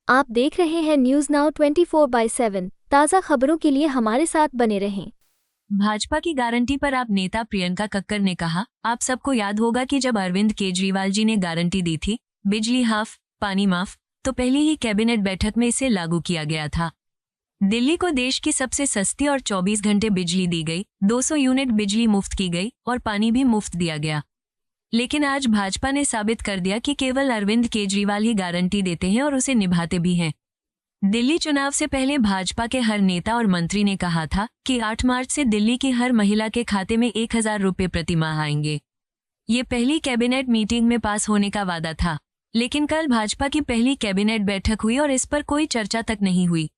आप देख रहे हैं न्यूज नाउ 24/7 ताज़ा खबरों के लिए हमारे साथ बने रहें। भाजपा की गारंटी पर आप नेता प्रियंका कक्कर ने कहा, आप सबको याद होगा कि जब अरविंद केजरीवाल जी ने गारंटी दी थी बिजली हाफ पानी माफ, तो पहली ही कैबिनेट बैठक में इसे लागू किया गया था। दिल्ली को देश की सबसे सस्ती और 24 घंटे बिजली दी गई, 200 यूनिट बिजली मुफ्त की गई और पानी भी मुफ्त दिया गया। लेकिन आज भाजपा ने साबित कर दिया कि केवल अरविंद केजरीवाल ही गारंटी देते हैं और उसे निभाते भी हैं। दिल्ली चुनाव से पहले भाजपा के हर नेता और मंत्री ने कहा था कि 8 मार्च से दिल्ली की हर महिला के खाते में 1000 रुपये प्रति माह आएंगे। ये पहली कैबिनेट मीटिंग में पास होने का वादा था, लेकिन कल भाजपा की पहली कैबिनेट बैठक हुई और इस पर कोई चर्चा तक नहीं हुई।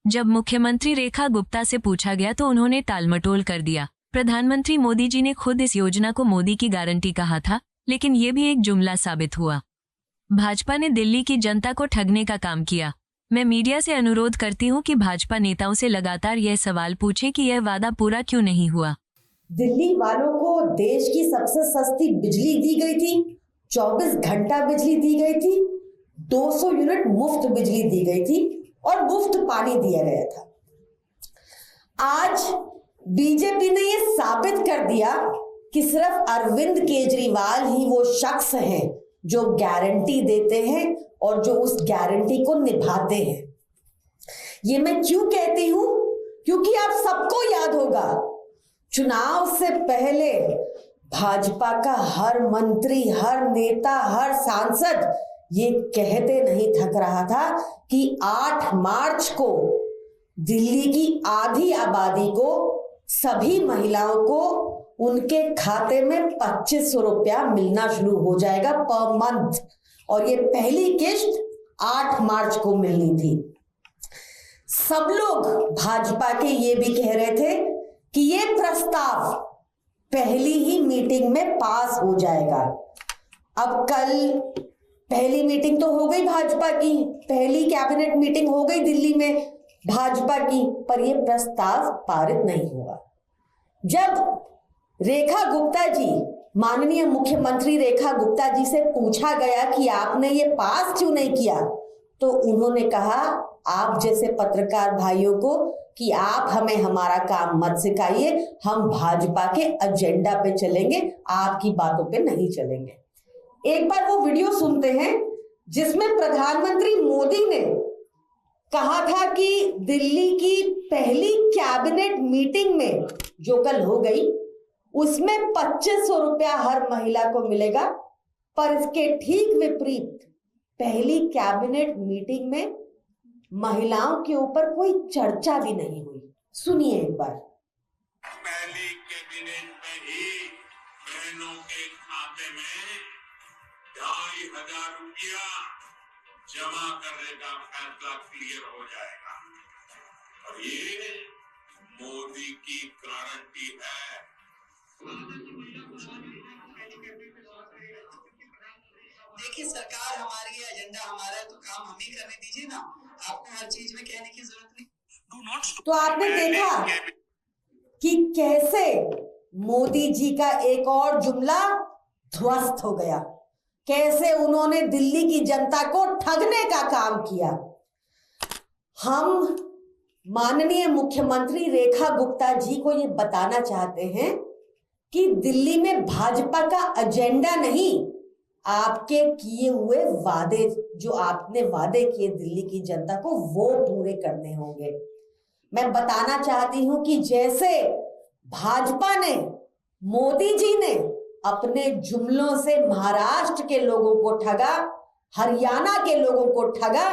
जब मुख्यमंत्री रेखा गुप्ता से पूछा गया तो उन्होंने टालमटोल कर दिया। प्रधानमंत्री मोदी जी ने खुद इस योजना को मोदी की गारंटी कहा था, लेकिन ये भी एक जुमला साबित हुआ। भाजपा ने दिल्ली की जनता को ठगने का काम किया। मैं मीडिया से अनुरोध करती हूं कि भाजपा नेताओं से लगातार यह सवाल पूछें कि यह वादा पूरा क्यों नहीं हुआ। दिल्ली वालों को देश की सबसे सस्ती बिजली दी गई थी, 24 घंटा बिजली दी गई थी, 200 यूनिट मुफ्त बिजली दी गई थी और मुफ्त पानी दिया गया था। आज बीजेपी ने यह साबित कर दिया कि सिर्फ अरविंद केजरीवाल ही वो शख्स हैं जो गारंटी देते हैं और जो उस गारंटी को निभाते हैं। ये मैं क्यों कहती हूं? क्योंकि आप सबको याद होगा, चुनाव से पहले भाजपा का हर मंत्री, हर नेता, हर सांसद ये कहते नहीं थक रहा था कि 8 मार्च को दिल्ली की आधी आबादी को, सभी महिलाओं को उनके खाते में 2500 रुपया मिलना शुरू हो जाएगा पर मंथ, और ये पहली किश्त 8 मार्च को मिलनी थी। सब लोग भाजपा के ये भी कह रहे थे कि ये प्रस्ताव पहली ही मीटिंग में पास हो जाएगा। अब कल पहली मीटिंग तो हो गई भाजपा की, पहली कैबिनेट मीटिंग हो गई दिल्ली में भाजपा की, पर यह प्रस्ताव पारित नहीं हुआ। जब रेखा गुप्ता जी, माननीय मुख्यमंत्री रेखा गुप्ता जी से पूछा गया कि आपने ये पास क्यों नहीं किया, तो उन्होंने कहा आप जैसे पत्रकार भाइयों को कि आप हमें हमारा काम मत सिखाइए, हम भाजपा के एजेंडा पे चलेंगे, आपकी बातों पे नहीं चलेंगे। एक बार वो वीडियो सुनते हैं जिसमें प्रधानमंत्री मोदी ने कहा था कि दिल्ली की पहली कैबिनेट मीटिंग में जो कल हो गई उसमें 2500 रुपया हर महिला को मिलेगा, पर इसके ठीक विपरीत पहली कैबिनेट मीटिंग में महिलाओं के ऊपर कोई चर्चा भी नहीं हुई। सुनिए एक बार। पहली कैबिनेट में ही बहनों के खाते में 2500 रुपया जमा करने का फैसला क्लियर हो जाएगा और ये मोदी की गारंटी है। देखिए, सरकार हमारी है, एजेंडा हमारा है, तो काम हम ही करने दीजिए ना, आपको हर चीज में कहने की जरूरत नहीं। तो आपने देखा कि कैसे मोदी जी का एक और जुमला ध्वस्त हो गया, कैसे उन्होंने दिल्ली की जनता को ठगने का काम किया। हम माननीय मुख्यमंत्री रेखा गुप्ता जी को ये बताना चाहते हैं कि दिल्ली में भाजपा का एजेंडा नहीं, आपके किए हुए वादे, जो आपने वादे किए दिल्ली की जनता को, वो पूरे करने होंगे। मैं बताना चाहती हूं कि जैसे भाजपा ने, मोदी जी ने अपने जुमलों से महाराष्ट्र के लोगों को ठगा, हरियाणा के लोगों को ठगा,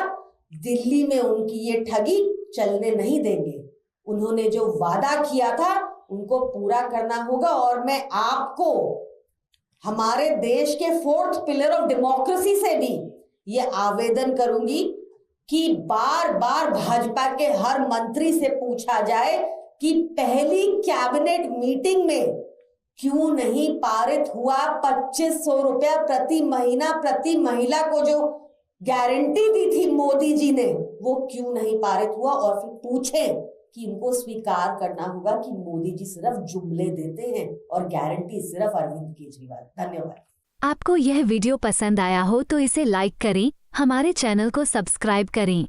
दिल्ली में उनकी ये ठगी चलने नहीं देंगे। उन्होंने जो वादा किया था उनको पूरा करना होगा। और मैं आपको हमारे देश के 4th पिलर ऑफ डेमोक्रेसी से भी ये आवेदन करूंगी कि बार बार भाजपा के हर मंत्री से पूछा जाए कि पहली कैबिनेट मीटिंग में क्यों नहीं पारित हुआ 2500 रुपया प्रति महीना प्रति महिला को जो गारंटी दी थी मोदी जी ने, वो क्यों नहीं पारित हुआ। और फिर पूछें कि इनको स्वीकार करना होगा कि मोदी जी सिर्फ जुमले देते हैं और गारंटी सिर्फ अरविंद केजरीवाल। धन्यवाद। आपको यह वीडियो पसंद आया हो तो इसे लाइक करें, हमारे चैनल को सब्सक्राइब करें।